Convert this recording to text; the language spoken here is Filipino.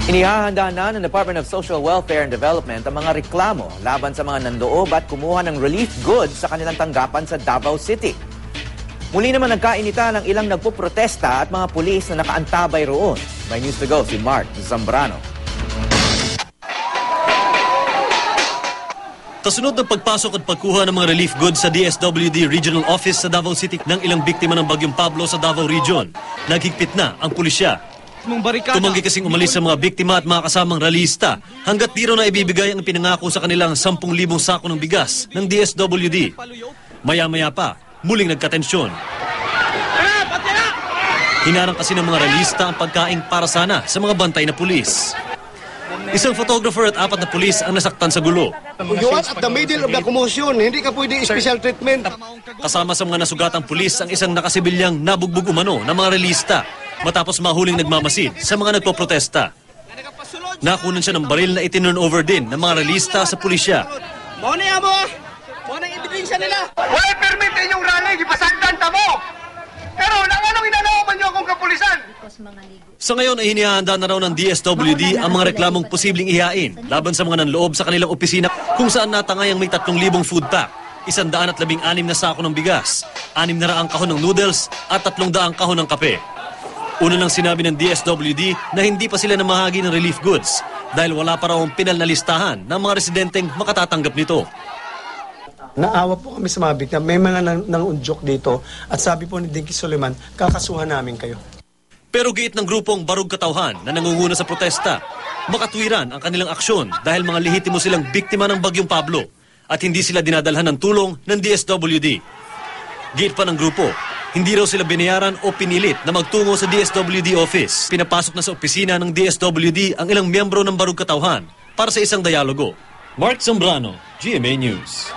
Inihahanda na ng Department of Social Welfare and Development ang mga reklamo laban sa mga nanloob at kumuha ng relief goods sa kanilang tanggapan sa Davao City. Muli naman nagkainita ng ilang nagpuprotesta at mga pulis na nakaantabay roon. May news to go si Mark Zambrano. Kasunod ng pagpasok at pagkuha ng mga relief goods sa DSWD Regional Office sa Davao City ng ilang biktima ng Bagyong Pablo sa Davao Region, naghigpit na ang pulisya. Tumanggi kasing umalis sa mga biktima at mga kasamang ralista hanggat di raw na ibibigay ang pinangako sa kanilang 10,000 sako ng bigas ng DSWD. Maya-maya pa, muling nagkatensyon. Hinarang kasi ng mga ralista ang pagkaing para sana sa mga bantay na pulis. Isang photographer at 4 na pulis ang nasaktan sa gulo. You are at the middle of the commotion, hindi ka pwede special treatment. Kasama sa mga nasugatang pulis ang isang nakasibilyang nabugbog umano ng mga ralista matapos mahuling nagmamasid sa mga nagpoprotesta. Nakunan siya ng baril na itinurn over din ng mga ralista sa pulisya. Muna mo! Muna ang ebidensya nila! Wala permit inyong rally, ipasagdan ta mo! Pero anong inanawapan niyo akong kapulisan? Sa ngayon ay hinihanda na raw ng DSWD ang mga reklamong posibleng ihain laban sa mga nanloob sa kanilang opisina kung saan natangay ang may 3,000 food pack, 116 na sako ng bigas, 600 kahon ng noodles at 300 kahon ng kape. Una nang sinabi ng DSWD na hindi pa sila namahagi ng relief goods dahil wala pa raw ang pinal na listahan ng mga residenteng makatatanggap nito. Naawa po kami sa mga biktima. May mga nangundyok dito at sabi po ni Dinky Suleiman, kakasuhan namin kayo. Pero giit ng grupong Barug Katauhan na nangunguna sa protesta, makatwiran ang kanilang aksyon dahil mga lehitimo silang biktima ng Bagyong Pablo at hindi sila dinadalhan ng tulong ng DSWD. Giit pa ng grupo, hindi raw sila binayaran o pinilit na magtungo sa DSWD office. Pinapasok na sa opisina ng DSWD ang ilang miyembro ng Barug Katauhan para sa isang dialogo. Mark Zambrano, GMA News.